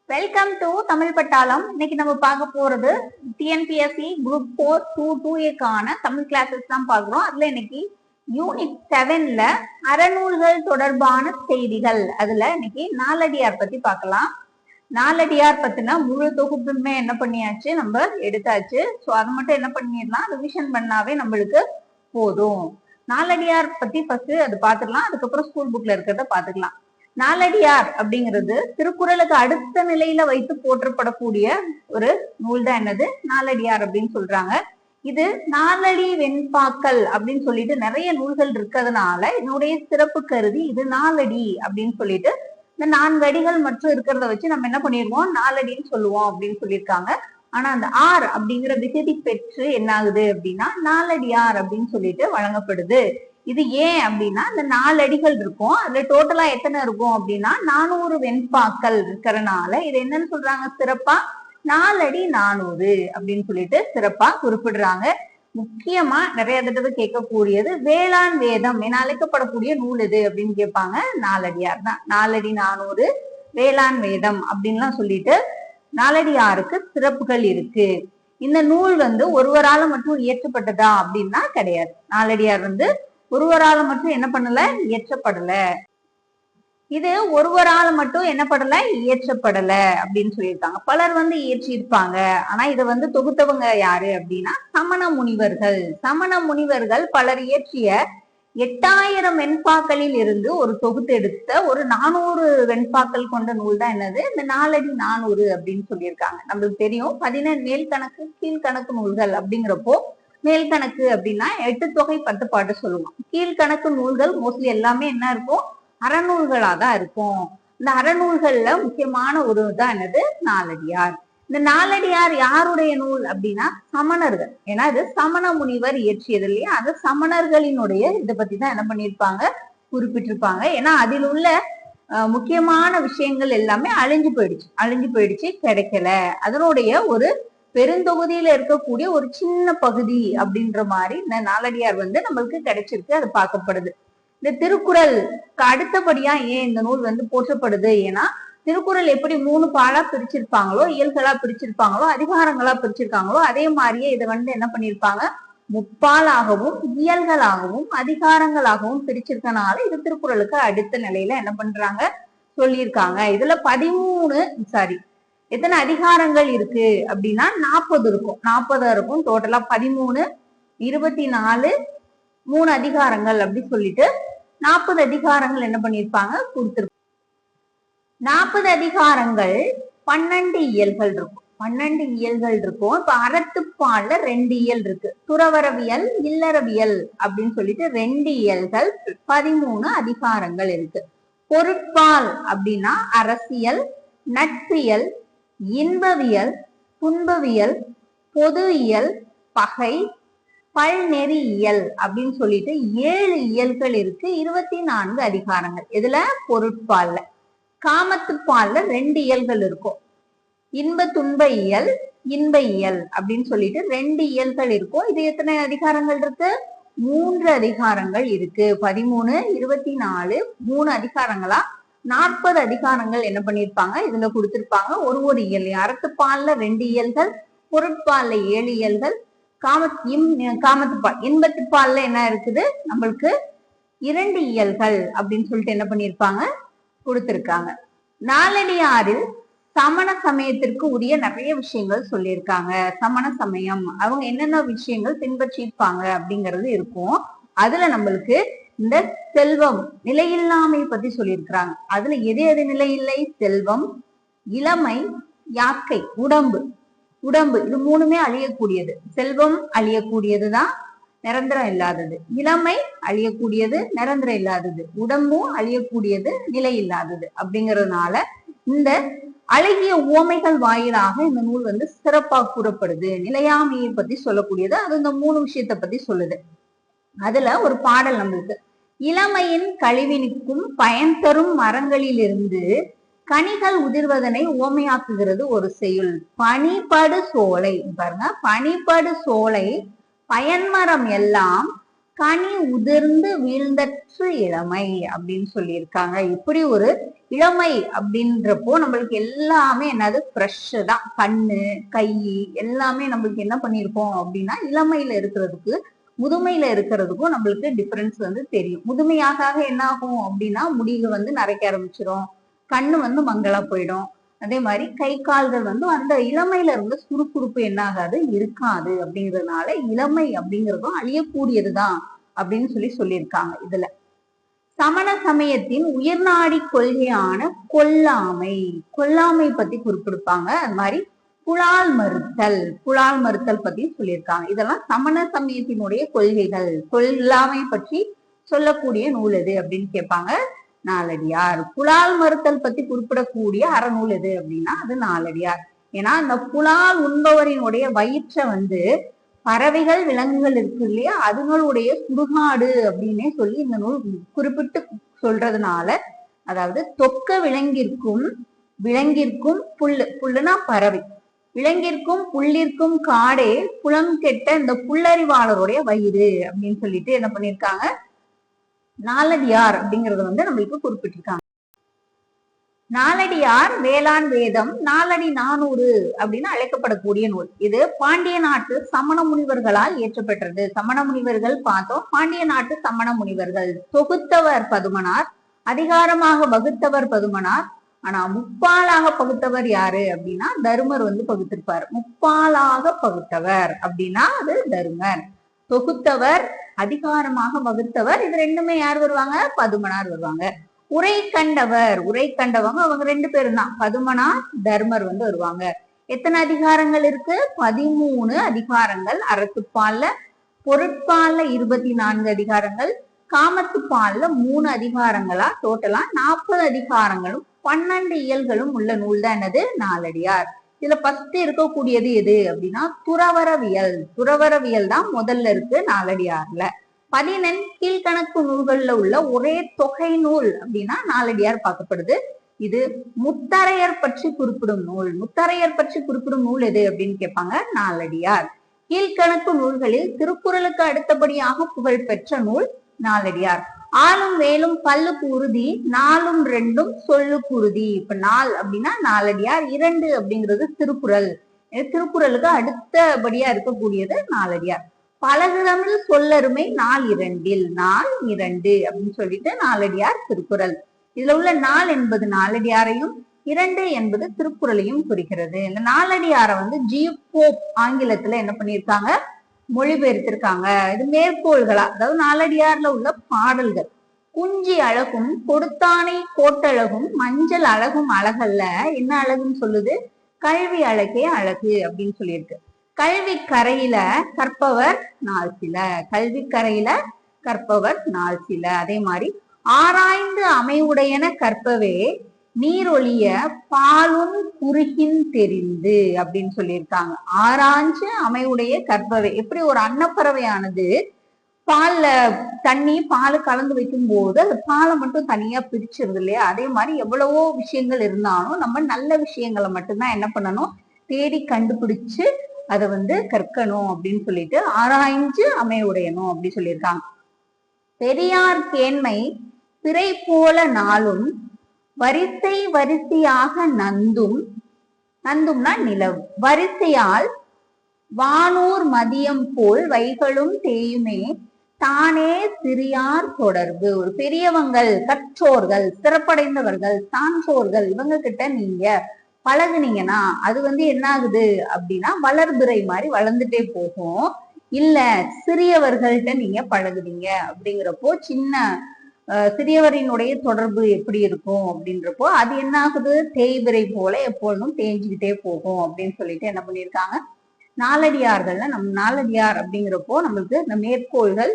Welcome to Tamil பட்டாளம். இன்னைக்கு நம்ம பார்க்க போறது TNPSC group 4 2A Tamil classes தான் பார்க்கிறோம். அதுல இன்னைக்கு யூனிட் 7ல அறநூல்கள் தொடர்பான செய்திகள், அதுல இன்னைக்கு நாலடியார் பத்தி பார்க்கலாம். நாலடியார் பத்தின முழு தொகுப்புமே என்ன பண்ணியாச்சு, நம்ம எடுத்தாச்சு. ஸோ அது மட்டும் என்ன பண்ணிடலாம், ரிவிஷன் பண்ணாவே நம்மளுக்கு போதும். நாலடியார் பத்தி ஃபர்ஸ்ட் அது பார்த்துக்கலாம், அதுக்கப்புறம் ஸ்கூல் புக்ல இருக்கிறத பார்த்துக்கலாம். நாலடியார் அப்படிங்கிறது திருக்குறளுக்கு அடுத்த நிலையில வைத்து போற்றப்படக்கூடிய ஒரு நூல் தான் என்னது, நாலடியார் அப்படின்னு சொல்றாங்க. இது நாலடி வெண்பாக்கள் அப்படின்னு சொல்லிட்டு நிறைய நூல்கள் இருக்கிறதுனால என்னுடைய சிறப்பு கருதி இது நாலடி அப்படின்னு சொல்லிட்டு இந்த 4 அடிகள் மற்றும் இருக்கிறத வச்சு நம்ம என்ன பண்ணிருவோம், நாலடின்னு சொல்லுவோம் அப்படின்னு சொல்லியிருக்காங்க. ஆனா அந்த ஆர் அப்படிங்கிற விகுதி பெற்று என்ன ஆகுது அப்படின்னா நாலடியார் அப்படின்னு சொல்லிட்டு வழங்கப்படுது. இது ஏன் அப்படின்னா இந்த 4 அடிகள் இருக்கும், அதுல டோட்டலா எத்தனை இருக்கும் அப்படின்னா 400 வெண்பாக்கள் இருக்கிறனால இது என்னன்னு சொல்றாங்க, சிறப்பா 4 அடி 400 அப்படின்னு சொல்லிட்டு சிறப்பா குறிப்பிடுறாங்க. முக்கியமா நிறைய தடவை கேட்கக்கூடியது வேளாண் வேதம் என அழைக்கப்படக்கூடிய நூல் எது அப்படின்னு கேட்பாங்க. நாலடியார் தான். 4 அடி 400 வேளாண் வேதம் அப்படின்லாம் சொல்லிட்டு நாலடியாருக்கு சிறப்புகள் இருக்கு. இந்த நூல் ஒருவரால மட்டும் இயற்றப்பட்டதா அப்படின்னா கிடையாது. நாலடியார் ஒருவரால மட்டும் என்ன பண்ணல, இயற்றப்படல. இது ஒருவரால மட்டும் என்ன படல, இயற்றப்படல அப்படின்னு சொல்லியிருக்காங்க. பலர் இயற்றி இருப்பாங்க. ஆனா இதை தொகுத்தவங்க யாரு அப்படின்னா சமண முனிவர்கள். சமண முனிவர்கள் பலர் இயற்றிய 8000 வெண்பாக்களில் இருந்து ஒரு தொகுத்து எடுத்த ஒரு 400 வெண்பாக்கள் கொண்ட நூல் தான் என்னது, இந்த 4 அடி 400 அப்படின்னு சொல்லியிருக்காங்க. நம்மளுக்கு தெரியும் 17 மேல் கணக்கு கீழ்கணக்கு நூல்கள் அப்படிங்கிறப்போ, மேல் கணக்கு அப்படின்னா 8 தொகை 10 பாட்டு சொல்லுவோம். கீழ்கணக்கு நூல்கள் மோஸ்ட்லி எல்லாமே என்ன இருக்கும், அறநூல்களா தான் இருக்கும். இந்த அறநூல்கள்ல முக்கியமான ஒரு தான் என்னது, நாலடியார். இந்த நாலடியார் யாருடைய நூல் அப்படின்னா சமணர்கள். ஏன்னா இது சமண முனிவர் இயற்றியது இல்லையா, அது சமணர்களினுடைய இதை பத்தி தான் என்ன பண்ணிருப்பாங்க, குறிப்பிட்டிருப்பாங்க. ஏன்னா அதில் உள்ள முக்கியமான விஷயங்கள் எல்லாமே அழிஞ்சு போயிடுச்சு, கிடைக்கல. அதனுடைய ஒரு பெருந்தொகுதியில இருக்கக்கூடிய ஒரு சின்ன பகுதி அப்படின்ற மாதிரி இந்த நாலடியார் நம்மளுக்கு கிடைச்சிருக்கு, அது பார்க்கப்படுது. இந்த திருக்குறள் அடுத்தபடியா ஏன் இந்த நூல் போற்றப்படுது, ஏன்னா திருக்குறள் எப்படி 3 பாலா பிரிச்சிருப்பாங்களோ, இயல்களா பிரிச்சிருப்பாங்களோ, அதிகாரங்களா பிரிச்சிருக்காங்களோ, அதே மாதிரியே இதை என்ன பண்ணிருப்பாங்க, முப்பாலாகவும் இயல்களாகவும் அதிகாரங்களாகவும் பிரிச்சிருக்கனால இது திருக்குறளுக்கு அடுத்த நிலையில என்ன பண்றாங்க, சொல்லியிருக்காங்க. இதுல 13 எத்தனை அதிகாரங்கள் இருக்கு அப்படின்னா 40 இருக்கும். 40 இருக்கும் டோட்டலா. 13 24 3 அதிகாரங்கள் அப்படி சொல்லிட்டு 40 அதிகாரங்கள் என்ன பண்ணிருப்பாங்க, கொடுத்திருப்பாங்க. 40 அதிகாரங்கள் 12 இயல்கள் இருக்கும். 12 இயல்கள் இருக்கும். இப்ப அறத்துப்பால்ல 2 இயல் இருக்கு. துறவரவியல் இல்லறவியல் அப்படின்னு சொல்லிட்டு 2 இயல்கள் 13 அதிகாரங்கள் இருக்கு. பொருட்பால் அப்படின்னா அரசியல், நட்பியல், இன்பவியல், துன்பவியல், பொது இயல், பகை, பல்நெறியியல் அப்படின்னு சொல்லிட்டு 7 இயல்கள் இருக்கு. 24 அதிகாரங்கள் இதுல பொருட்பால்ல. காமத்துப்பால்ல 2 இயல்கள் இருக்கும். இன்ப துன்ப இயல், இன்ப இயல் அப்படின்னு சொல்லிட்டு 2 இயல்கள் இருக்கும். இது எத்தனை அதிகாரங்கள் இருக்கு, 3 அதிகாரங்கள் இருக்கு. 13 24 3 அதிகாரங்களா 40 அதிகாரங்கள் என்ன பண்ணிருப்பாங்க, இதுல கொடுத்திருப்பாங்க. ஒரு இயல். அறத்துப்பால்ல 2 இயல்கள், பொருட்பால்ல 7 இயல்கள், காமத்துப்பால் இன்பத்துப்பால்ல என்ன இருக்குது, நம்மளுக்கு 2 இயல்கள் அப்படின்னு சொல்லிட்டு என்ன பண்ணிருப்பாங்க, கொடுத்திருக்காங்க. நாலடியாரில் சமண சமயத்திற்கு உரிய நிறைய விஷயங்கள் சொல்லியிருக்காங்க. சமண சமயம் அவங்க என்னென்ன விஷயங்கள் பின்பற்றிருப்பாங்க அப்படிங்கிறது இருக்கும். அதுல நம்மளுக்கு இந்த செல்வம் நிலையில்லாமை பத்தி சொல்லியிருக்கிறாங்க. அதுல எது நிலையில்லை, செல்வம், இளமை, யாக்கை, உடம்பு இது 3மே அழியக்கூடியது. செல்வம் அழியக்கூடியதுதான், நிரந்தரம் இல்லாதது. இளமை அழியக்கூடியது, நிரந்தரம் இல்லாதது. உடம்பும் அழியக்கூடியது, நிலை இல்லாதது. அப்படிங்கிறதுனால இந்த அழகிய உவமைகள் வாயிலாக இந்த நூல் சிறப்பா கூறப்படுது. நிலையாமையை பத்தி சொல்லக்கூடியது. அது இந்த 3 விஷயத்தை பத்தி சொல்லுது. அதுல ஒரு பாடல் நம்மளுக்கு, இளமையின் கழிவினுக்கும் பயன் தரும் மரங்களிலிருந்து கனிகள் உதிர்வதனை உவமையாக்குகிறது ஒரு செய்யுள். பனிபடு சோலை பாருங்க, பனிபடு சோலை பயன்மரம் எல்லாம் கனி உதிர்ந்து வீழ்ந்தற்று இளமை அப்படின்னு சொல்லியிருக்காங்க. இப்படி ஒரு இளமை அப்படின்றப்போ நம்மளுக்கு எல்லாமே என்னது ஃப்ரெஷ் தான். கண்ணு, கை எல்லாமே நம்மளுக்கு என்ன பண்ணிருப்போம் அப்படின்னா இளமையில இருக்கிறதுக்கு முதுமையில இருக்கிறதுக்கும் நம்மளுக்கு டிஃபரன்ஸ் வந்து தெரியும். முதுமையாக என்ன ஆகும் அப்படின்னா முடிவு வந்து நரைக்க ஆரம்பிச்சிடும், கண்ணு வந்து மங்களா போயிடும். அதே மாதிரி கை கால்கள் வந்து அந்த இளமையில இருந்து சுறுசுறுப்பு என்ன ஆகாது, இருக்காது. அப்படிங்கிறதுனால இளமை அப்படிங்கிறதும் அழியக்கூடியதுதான் அப்படின்னு சொல்லியிருக்காங்க. இதுல சமண சமயத்தின் உயர்நாடி கொள்கையான கொல்லாமை, கொல்லாமை பத்தி குறிப்பிடுப்பாங்க. அது மாதிரி புலால் மறுத்தல், புலால் மறுத்தல் பத்தி சொல்லியிருக்காங்க. இதெல்லாம் சமண சமயத்தினுடைய கொள்கைகள். கொல்லாமை பற்றி சொல்லக்கூடிய நூல் எது அப்படின்னு கேட்பாங்க. நாலடியார். புலால் மறுத்தல் பத்தி குறிப்பிடக்கூடிய அறநூல் எது அப்படின்னா அது நாலடியார். ஏன்னா அந்த புலால் உண்பவரினுடைய வயிற்றை வந்து பறவைகள் விலங்குகள் இருக்கு இல்லையா, அதுங்களுடைய சுடுகாடு அப்படின்னே சொல்லி இந்த நூல் குறிப்பிட்டு சொல்றதுனால, அதாவது தொக்க விலங்கிற்கும் புல்லுனா பறவை, விலங்கிற்கும் புள்ளிற்கும் காடே புலம் கெட்ட இந்த புல்லறிவாளருடைய வயிறு அப்படின்னு சொல்லிட்டு என்ன பண்ணிருக்காங்க, நாலடியார் அப்படிங்கறத வந்து நம்மளுக்கு குறிப்பிட்டிருக்காங்க. நாலடியார் வேளாண் வேதம் 400 அப்படின்னு அழைக்கப்படக்கூடிய நூல். இது பாண்டிய நாட்டு சமண முனிவர்களால் இயற்றப்பெற்றது. சமண முனிவர்கள் பார்த்தோம். பாண்டிய நாட்டு சமண முனிவர்கள். தொகுத்தவர் பதுமனார், அதிகாரமாக வகுத்தவர் பதுமனார். ஆனா முப்பாலாக பகுத்தவர் யாரு அப்படின்னா தருமர் வந்து பகுத்திருப்பார். முப்பாலாக பகுத்தவர் அப்படின்னா அது தருமர். தொகுத்தவர், அதிகாரமாக வகுத்தவர், இது ரெண்டுமே யார் வருவாங்க, பதுமனார் வருவாங்க. உரை கண்டவங்க அவங்க 2 பேரும் தான், பதுமனார் தர்மர் வந்து வருவாங்க. எத்தனை அதிகாரங்கள் இருக்கு, 13 அதிகாரங்கள். அறத்துப்பால்ல, பொருட்பால்ல 24 அதிகாரங்கள், காமத்துப்பால்ல 3 அதிகாரங்களா டோட்டலா 40 அதிகாரங்களும் 12 இயல்களும் உள்ள நூல் தான் என்னது நாலடியார். இதுல ஃபர்ஸ்ட் இருக்கக்கூடியது எது அப்படின்னா துறவரவியல். துறவரவியல் தான் முதல்ல இருக்கு நாலடியார்ல. 14 கீழ்கணக்கு நூல்கள்ல உள்ள ஒரே தொகை நூல் அப்படின்னா நாலடியார் பார்க்கப்படுது. இது முத்தரையர் பற்றி குறிப்பிடும் நூல். முத்தரையர் பற்றி குறிப்பிடும் நூல் எது அப்படின்னு கேட்பாங்க, நாலடியார். கீழ்கணக்கு நூல்களில் திருக்குறளுக்கு அடுத்தபடியாக புகழ் பெற்ற நூல் நாலடியார். ஆளும் வேலும் பல்லுக்கு உறுதி, 4ம் 2ம் சொல்லுக்கு உறுதி. இப்ப 4 அப்படின்னா நாலடியார், 2 அப்படிங்கிறது திருக்குறள். திருக்குறளுக்கு அடுத்தபடியா இருக்கக்கூடியது நாலடியார். பழகுதமிழ் சொல்லருமை 4 2 அப்படின்னு சொல்லிட்டு நாலடியார் திருக்குறள். இதுல உள்ள 4 என்பது நாலடியாரையும் 2 என்பது திருக்குறளையும் குறிக்கிறது. இந்த நாலடியாரை வந்து ஜியோப் ஆங்கிலத்துல என்ன பண்ணிருக்காங்க, மொழிபெயர்த்திருக்காங்க. இது மேற்கோள்களா, அதாவது நாலடியார்ல உள்ள பாடல்கள். குஞ்சி அழகும் கொடுத்தானை கோட்டழகும் மஞ்சள் அழகும் அழகல்ல, என்ன அழகுன்னு சொல்லுது, கல்வி அழகே அழகு அப்படின்னு சொல்லியிருக்கு. கல்வி கரையில கற்பவர் நாள் சில, கல்வி கரையில கற்பவர் நாள் சில. அதே மாதிரி ஆராய்ந்து அமைவுடையன கற்பவே நீரொழிய பாலும் குறுகின் தெரிந்து அப்படின்னு சொல்லியிருக்காங்க. ஆராய்ஞ்சு அமைவுடைய கற்பவை. எப்படி ஒரு அன்னப்பறவையானது பால்ல தண்ணி பால் கலந்து வைக்கும் போது அந்த பாலை மட்டும் தனியா பிரிச்சிருது இல்லையா, அதே மாதிரி எவ்வளவோ விஷயங்கள் இருந்தாலும் நம்ம நல்ல விஷயங்களை மட்டும்தான் என்ன பண்ணணும், தேடி கண்டுபிடிச்சு அதை வந்து கற்கணும் அப்படின்னு சொல்லிட்டு ஆராய்ஞ்சு அமைவுடையணும் அப்படி சொல்லியிருக்காங்க. பெரியார் கேண்மை பிறை போல நாளும் வரிசை வரிசையாக நந்தும்னா நிலவு, வரிசையால் வானூர் மதியம் போல் வைகளும் தேயுமே தானே சிறியார் தொடர்பு. ஒரு பெரியவங்கள், கற்றோர்கள், சிறப்படைந்தவர்கள், சான்றோர்கள் இவங்க கிட்ட நீங்க பழகுனீங்கன்னா அது வந்து என்ன ஆகுது அப்படின்னா வளர்பிறை மாதிரி வளர்ந்துட்டே போகும். இல்ல சிறியவர்கள்ட்ட நீங்க பழகுனீங்க அப்படிங்கிறப்போ சின்ன சிறியவரினுடைய தொடர்பு எப்படி இருக்கும் அப்படின்றப்போ அது என்ன ஆகுது, தேய்பிறை போல எப்பொழுதும் தேஞ்சுக்கிட்டே போகும் அப்படின்னு சொல்லிட்டு என்ன பண்ணியிருக்காங்க. நாலடியார்கள்ல நம்ம நாலடியார் அப்படிங்கிறப்போ நம்மளுக்கு இந்த மேற்கோள்கள்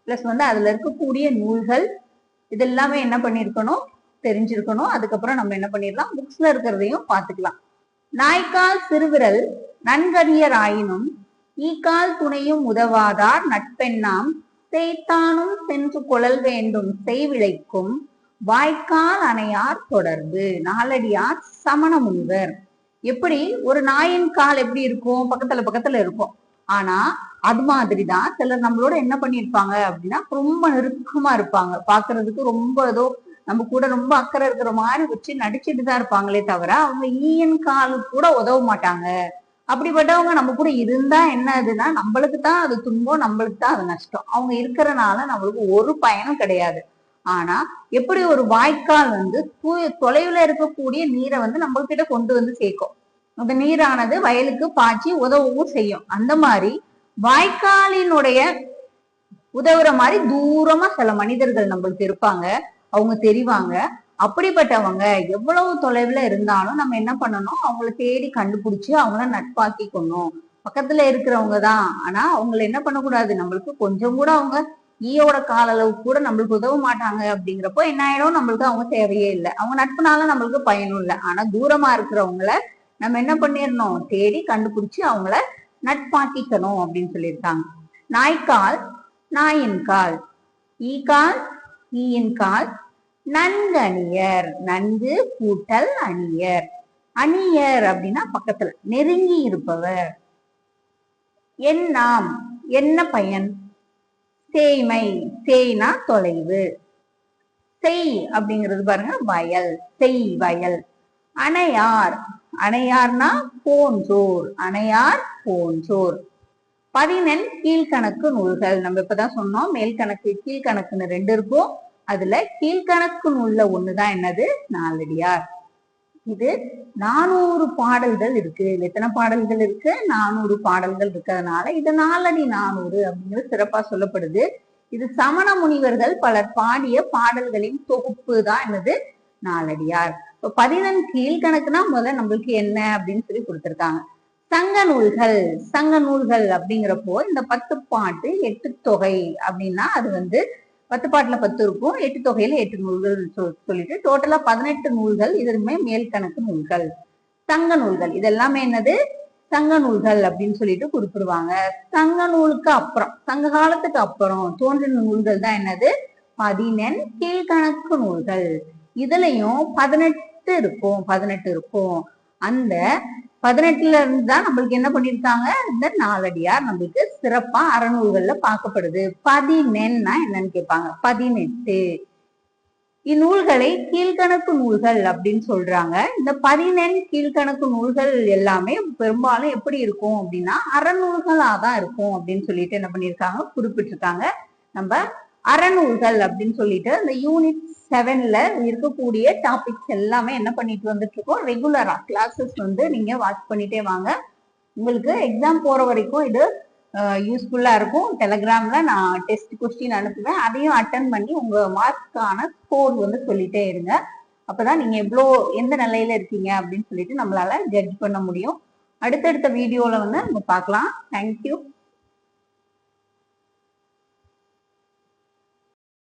பிளஸ் வந்து அதுல இருக்கக்கூடிய நூல்கள் இதெல்லாமே என்ன பண்ணிருக்கணும், தெரிஞ்சிருக்கணும். அதுக்கப்புறம் நம்ம என்ன பண்ணிடலாம், புக்ஸ்ல இருக்கிறதையும் பார்த்துக்கலாம். நாய்க்கால் சிறுவிரல் நன்கறியர் ஆயினும் ஈக்கால் துணையும் உதவாதார் நட்பெண்ணாம் செய்தானும் சென்று கொழல் வேண்டும் செய்விளைக்கும் வாய்க்கால் அணையார் தொடர்பு. நாலடியார் சமண முனிவர். எப்படி ஒரு நாயின் கால் எப்படி இருக்கும், பக்கத்துல இருக்கும், ஆனா அது மாதிரிதான் சிலர் நம்மளோட என்ன பண்ணிருப்பாங்க அப்படின்னா ரொம்ப நெருக்கமா இருப்பாங்க, பாக்குறதுக்கு ரொம்ப ஏதோ நம்ம கூட ரொம்ப அக்கறை இருக்கிற மாதிரி வச்சு நடிச்சுட்டு தான் இருப்பாங்களே தவிர அவங்க ஈயன் காலு கூட உதவ மாட்டாங்க. அப்படிப்பட்டவங்க நம்ம கூட இருந்தா என்ன ஆகுதுன்னா நம்மளுக்கு தான் அது துன்பம், நம்மளுக்கு தான் அது நஷ்டம். அவங்க இருக்கிறனால நம்மளுக்கு ஒரு பயனும் கிடையாது. ஆனா எப்படி ஒரு வாய்க்கால் வந்து தொலைவுல இருக்கக்கூடிய நீரை வந்து நம்ம கிட்ட கொண்டு வந்து சேர்க்கும், அந்த நீரானது வயலுக்கு பாய்ச்சி உதவவும் செய்யும். அந்த மாதிரி வாய்க்காலினுடைய உதவுற மாதிரி தூரமா சில மனிதர்கள் நம்மளுக்கு இருப்பாங்க, அவங்க தெரிவாங்க. அப்படிப்பட்டவங்க எவ்வளவு தொலைவுல இருந்தாலும் நம்ம என்ன பண்ணணும், அவங்கள தேடி கண்டுபிடிச்சு அவங்கள நட்பாக்கிக்கணும். பக்கத்துல இருக்கிறவங்க தான், ஆனா அவங்கள என்ன பண்ணக்கூடாது, நம்மளுக்கு கொஞ்சம் கூட அவங்க ஈயோட கால அளவுக்கு கூட நம்மளுக்கு உதவ மாட்டாங்க. அப்படிங்கிறப்போ என்ன ஆயிடும், நம்மளுக்கு அவங்க தேவையே இல்லை, அவங்க நட்புனால நம்மளுக்கு பயனும் இல்லை. ஆனா தூரமா இருக்கிறவங்கள நம்ம என்ன பண்ணிடணும், தேடி கண்டுபிடிச்சு அவங்கள நட்பாக்கிக்கணும் அப்படின்னு சொல்லியிருக்காங்க. நாய்க்கால் நாயின் கால், ஈகால் ஈயின் கால், நன்கணியர், நன்கு கூட்டல் அணியர். அணியர் அப்படின்னா பக்கத்துல நெருங்கி இருப்பவர். எண்ணாம் என்ன பயன், சேய்மை, சேய்னா தொலைவு, செய் அப்படிங்கிறது பாருங்க வயல், செய் வயல். அணையார், அணையார்னா போன்றோர், அணையார் போன்றோர். 14 கீழ்கணக்கு நூல்கள். நம்ம இப்பதான் சொன்னோம் மேல்கணக்கு கீழ்கணக்குன்னு 2 இருக்கும். அதுல கீழ்கணக்கு நூல்ல ஒண்ணுதான் என்னது, நாலடியார். இது 400 பாடல்கள் இருக்கு. எத்தனை பாடல்கள் இருக்கு, 400 பாடல்கள் இருக்கிறதுனால இது நாலடி 400 அப்படிங்கிறது சிறப்பா சொல்லப்படுது. இது சமண முனிவர்கள் பலர் பாடிய பாடல்களின் தொகுப்பு தான் என்னது நாலடியார். இப்போ 14 கீழ்கணக்குனா முதல்ல நம்மளுக்கு என்ன அப்படின்னு சொல்லி கொடுத்திருக்காங்க. சங்க நூல்கள், சங்க நூல்கள் அப்படிங்கிறப்போ இந்த 10 பாட்டு 8 தொகை அப்படின்னா அது வந்து 10 பாட்டுல 10 இருக்கும், 8 தொகையில 8 நூல்கள் சொல்லிட்டு டோட்டலா 18 நூல்கள். இதுமே மேல்கணக்கு நூல்கள். சங்க நூல்கள் இதெல்லாமே என்னது, சங்க நூல்கள் அப்படின்னு சொல்லிட்டு குறிப்பிடுவாங்க. சங்க நூலுக்கு அப்புறம், சங்க காலத்துக்கு அப்புறம் தோன்றின நூல்கள் தான் என்னது 14 கீழ்கணக்கு நூல்கள். இதுலயும் 18 இருக்கும், 18 இருக்கும். அந்த 18ல இருந்து தான் நம்மளுக்கு என்ன பண்ணிருக்காங்க, இந்த நாலடியார் நம்மளுக்கு சிறப்பா அறநூல்கள்ல பார்க்கப்படுது. 14னா என்னன்னு கேட்பாங்க, 18. இந்நூல்களை கீழ்கணக்கு நூல்கள் அப்படின்னு சொல்றாங்க. இந்த 14 கீழ்கணக்கு நூல்கள் எல்லாமே பெரும்பாலும் எப்படி இருக்கும் அப்படின்னா அறநூல்களா தான் இருக்கும் அப்படின்னு சொல்லிட்டு என்ன பண்ணிருக்காங்க, குறிப்பிட்டிருக்காங்க. நம்ம அறநூல்கள் அப்படின்னு சொல்லிட்டு இந்த யூனிட் 7ல இருக்கக்கூடிய டாபிக்ஸ் எல்லாமே என்ன பண்ணிட்டு வந்துட்டு இருக்கோம், ரெகுலரா கிளாஸஸ் வந்து நீங்க வாட்ச் பண்ணிட்டே வாங்க. உங்களுக்கு எக்ஸாம் போற வரைக்கும் இது யூஸ்ஃபுல்லா இருக்கும். டெலிகிராம்ல நான் டெஸ்ட் கொஸ்டின் அனுப்புவேன், அதையும் அட்டன் பண்ணி உங்க மார்க்ஸ்க்கான ஸ்கோர் வந்து சொல்லிட்டே இருங்க. அப்பதான் நீங்க எவ்வளோ எந்த நிலையில இருக்கீங்க அப்படின்னு சொல்லிட்டு நம்மளால ஜட்ஜ் பண்ண முடியும். அடுத்தடுத்த வீடியோல வந்து நம்ம பார்க்கலாம். தேங்க்யூ.